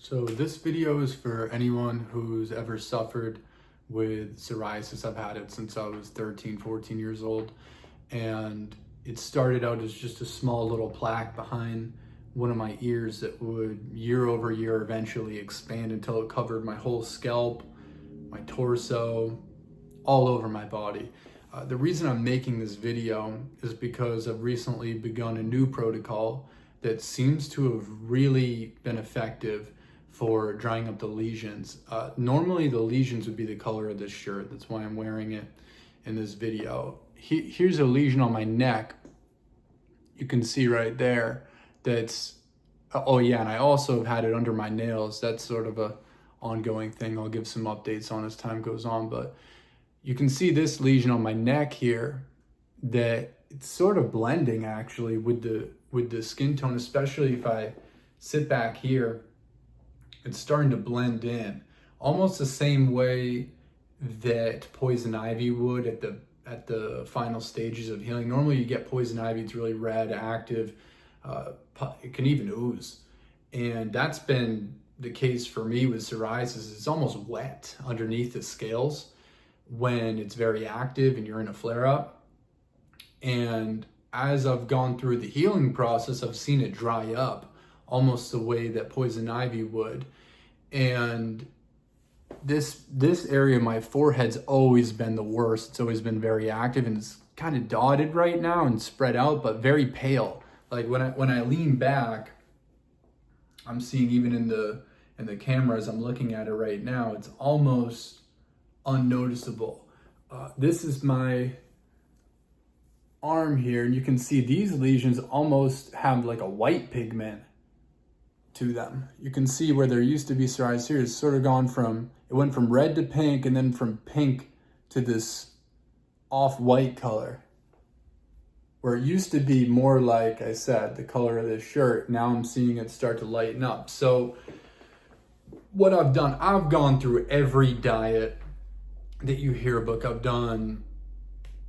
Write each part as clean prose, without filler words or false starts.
So this video is for anyone who's ever suffered with psoriasis. I've had it since I was 13, 14 years old. And it started out as just a small little plaque behind one of my ears that would year over year eventually expand until it covered my whole scalp, my torso, all over my body. The reason I'm making this video is because I've recently begun a new protocol that seems to have really been effective for drying up the lesions. Normally the lesions would be the color of this shirt. That's why I'm wearing it in this video. Here's a lesion on my neck. You can see right there that's, oh yeah, and I also have had it under my nails. That's sort of a ongoing thing. I'll give some updates on as time goes on, but you can see this lesion on my neck here that it's sort of blending actually with the skin tone, especially if I sit back here. It's starting to blend in almost the same way that poison ivy would at the final stages of healing. Normally you get poison ivy, it's really red, active, it can even ooze. And that's been the case for me with psoriasis. It's almost wet underneath the scales when it's very active and you're in a flare-up. And as I've gone through the healing process, I've seen it dry up almost the way that poison ivy would. And this area of my forehead's always been the worst. It's always been very active, and it's kind of dotted right now and spread out, but very pale. Like when I lean back, I'm seeing even in the camera as I'm looking at it right now, it's almost unnoticeable. This is my arm here, and you can see these lesions almost have like a white pigment to them. You can see where there used to be psoriasis here, it's sort of gone from, it went from red to pink, and then from pink to this off-white color. Where it used to be more, like I said, the color of this shirt, now I'm seeing it start to lighten up. So what I've done, I've gone through every diet that you hear about. I've done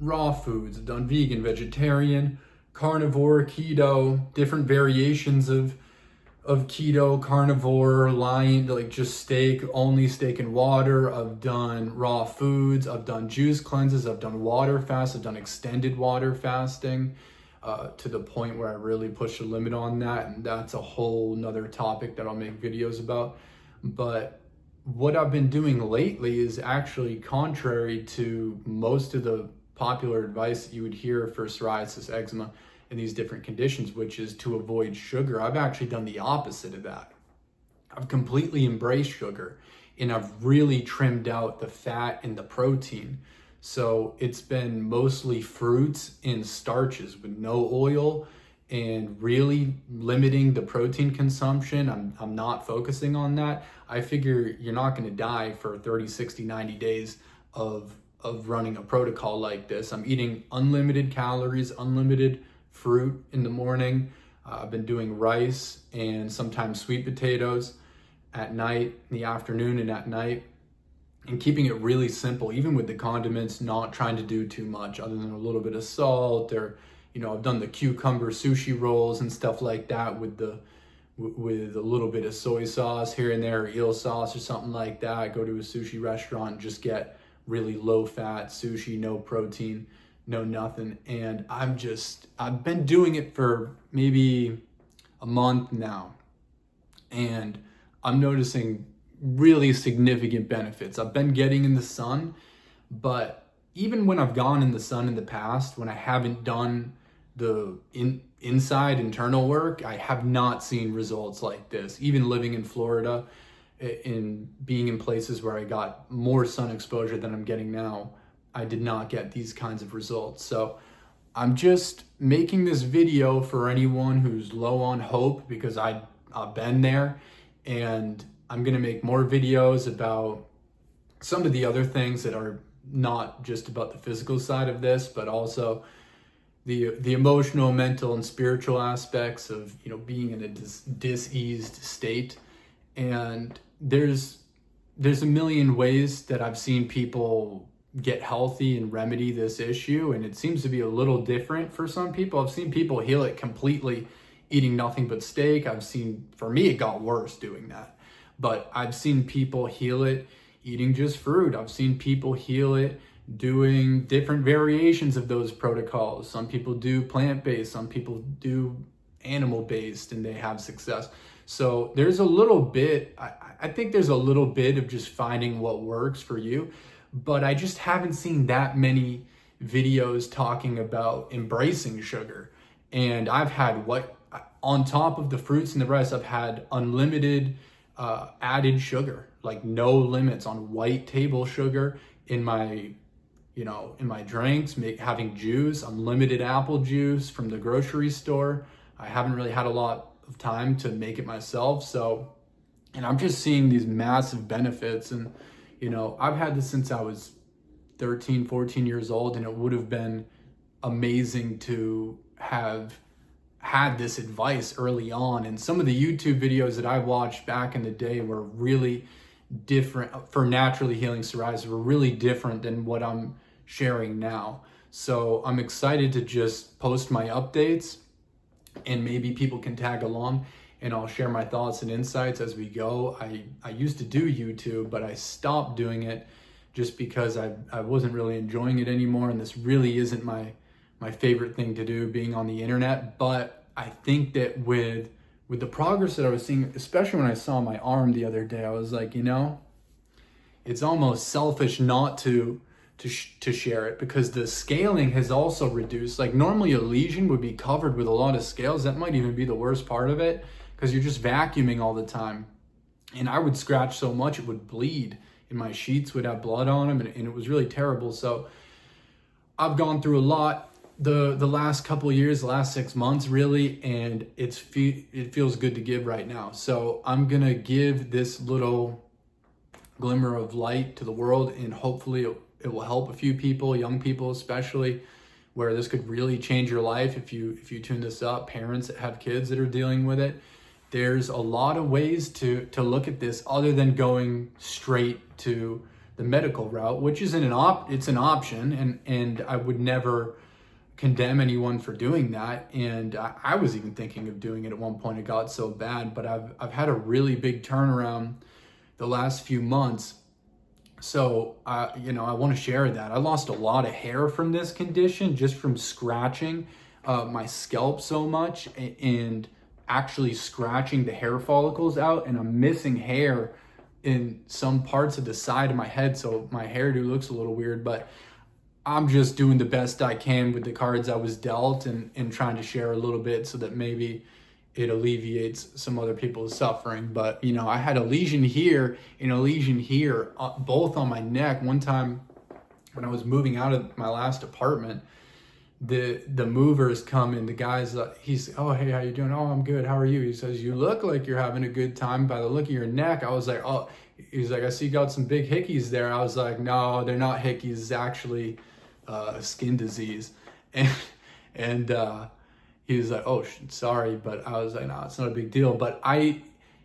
raw foods, I've done vegan, vegetarian, carnivore, keto, different variations of keto, carnivore, lion, like just steak, only steak and water. I've done raw foods, I've done juice cleanses, I've done water fast, I've done extended water fasting to the point where I really push the limit on that, and that's a whole nother topic that I'll make videos about. But what I've been doing lately is actually contrary to most of the popular advice that you would hear for psoriasis, eczema, and these different conditions, which is to avoid sugar. I've actually done the opposite of that. I've completely embraced sugar, and I've really trimmed out the fat and the protein. So it's been mostly fruits and starches with no oil, and really limiting the protein consumption. I'm not focusing on that. I figure you're not gonna die for 30, 60, 90 days of running a protocol like this. I'm eating unlimited calories, unlimited fruit in the morning. I've been doing rice and sometimes sweet potatoes at night, in the afternoon and at night, and keeping it really simple, even with the condiments, not trying to do too much other than a little bit of salt, or, you know, I've done the cucumber sushi rolls and stuff like that with a little bit of soy sauce here and there, or eel sauce or something like that. I go to a sushi restaurant and just get really low fat sushi, no protein, no nothing. And I've been doing it for maybe a month now, and I'm noticing really significant benefits. I've been getting in the sun, but even when I've gone in the sun in the past, when I haven't done the inside internal work, I have not seen results like this. Even living in Florida, in being in places where I got more sun exposure than I'm getting now, I did not get these kinds of results. So I'm just making this video for anyone who's low on hope, because I've been there, and I'm gonna make more videos about some of the other things that are not just about the physical side of this, but also the emotional, mental, and spiritual aspects of, you know, being in a diseased state. And there's a million ways that I've seen people get healthy and remedy this issue, and it seems to be a little different for some people. I've seen people heal it completely eating nothing but steak. I've seen, for me, it got worse doing that. But I've seen people heal it eating just fruit. I've seen people heal it doing different variations of those protocols. Some people do plant-based, some people do animal-based, and they have success. So there's a little bit, I think there's a little bit of just finding what works for you, but I just haven't seen that many videos talking about embracing sugar. And I've had on top of the fruits and the rice, I've had unlimited added sugar, like no limits on white table sugar in my drinks, having juice, unlimited apple juice from the grocery store. I haven't really had a lot of time to make it myself. And I'm just seeing these massive benefits. And, I've had this since I was 13, 14 years old, and it would have been amazing to have had this advice early on. And some of the YouTube videos that I watched back in the day were really different for naturally healing psoriasis, were really different than what I'm sharing now. So I'm excited to just post my updates, and maybe people can tag along, and I'll share my thoughts and insights as we go. I used to do YouTube, but I stopped doing it just because I wasn't really enjoying it anymore. And this really isn't my favorite thing to do, being on the internet. But I think that with the progress that I was seeing, especially when I saw my arm the other day, I was like, it's almost selfish not to share it, because the scaling has also reduced. Like normally a lesion would be covered with a lot of scales. That might even be the worst part of it, because you're just vacuuming all the time. And I would scratch so much it would bleed, and my sheets would have blood on them, and it was really terrible. So I've gone through a lot the last couple of years, the last 6 months really, and it feels good to give right now. So I'm gonna give this little glimmer of light to the world, and hopefully it will help a few people, young people especially, where this could really change your life if you tune this up. Parents that have kids that are dealing with it, there's a lot of ways to look at this other than going straight to the medical route, which isn't it's an option, and I would never condemn anyone for doing that. And I was even thinking of doing it at one point. It got so bad, but I've had a really big turnaround the last few months. So I want to share that. I lost a lot of hair from this condition, just from scratching my scalp so much and actually scratching the hair follicles out, and I'm missing hair in some parts of the side of my head, so my hairdo looks a little weird, but I'm just doing the best I can with the cards I was dealt, and trying to share a little bit so that maybe it alleviates some other people's suffering. But I had a lesion here and a lesion here, both on my neck. One time when I was moving out of my last apartment, the movers come in, the guy's he's, "Oh, hey, how you doing?" "Oh, I'm good. How are you?" He says, "You look like you're having a good time by the look of your neck." I was like, "Oh," he's like, "I see you got some big hickeys there." I was like, "No, they're not hickeys. It's actually a skin disease." And he was like, "Oh, sorry." But I was like, "No, it's not a big deal." But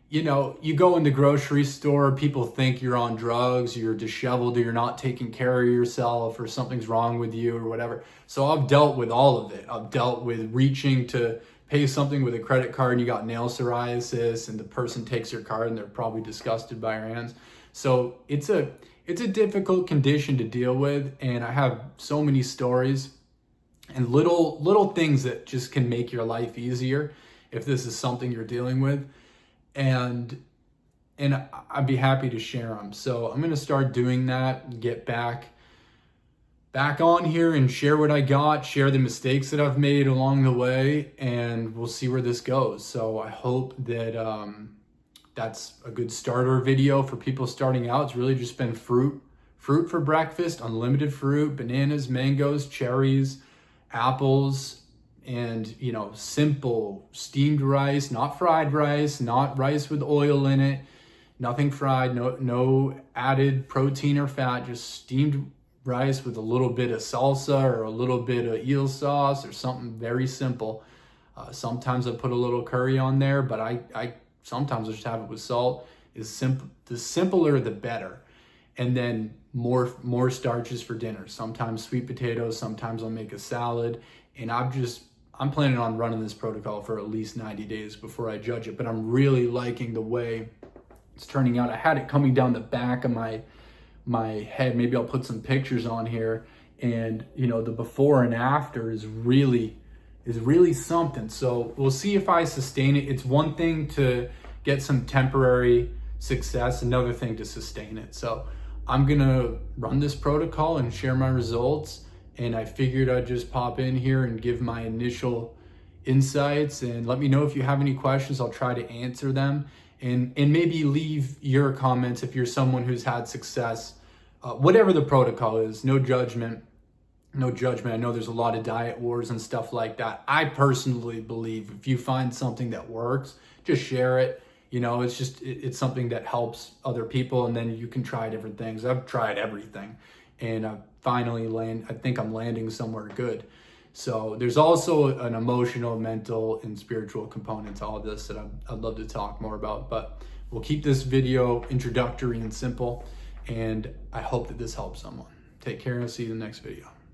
you go in the grocery store, people think you're on drugs, you're disheveled, or you're not taking care of yourself, or something's wrong with you or whatever. So I've dealt with all of it. I've dealt with reaching to pay something with a credit card and you got nail psoriasis, and the person takes your card and they're probably disgusted by your hands. So it's a difficult condition to deal with, and I have so many stories and little things that just can make your life easier if this is something you're dealing with. And I'd be happy to share them. So I'm going to start doing that, get back on here and share what I got, share the mistakes that I've made along the way, and we'll see where this goes. So I hope that that's a good starter video for people starting out. It's really just been fruit for breakfast, unlimited fruit, bananas, mangoes, cherries, apples, and simple steamed rice, not fried rice, not rice with oil in it, nothing fried, no added protein or fat, just steamed rice with a little bit of salsa or a little bit of eel sauce or something very simple. Sometimes I put a little curry on there, but I sometimes I just have it with salt. The simpler the better. And then more starches for dinner. Sometimes sweet potatoes, sometimes I'll make a salad, and I'm planning on running this protocol for at least 90 days before I judge it, but I'm really liking the way it's turning out. I had it coming down the back of my head. Maybe I'll put some pictures on here, and you know, the before and after is really something. So we'll see if I sustain it. It's one thing to get some temporary success, another thing to sustain it. So I'm gonna run this protocol and share my results, and I figured I'd just pop in here and give my initial insights, and let me know if you have any questions. I'll try to answer them, and maybe leave your comments if you're someone who's had success, whatever the protocol is. No judgment. I know there's a lot of diet wars and stuff like that. I personally believe if you find something that works, just share it. You know, it's something that helps other people, and then you can try different things. I've tried everything, and I think I'm landing somewhere good. So there's also an emotional, mental, and spiritual component to all of this that I'd love to talk more about, but we'll keep this video introductory and simple, and I hope that this helps someone. Take care, and I'll see you in the next video.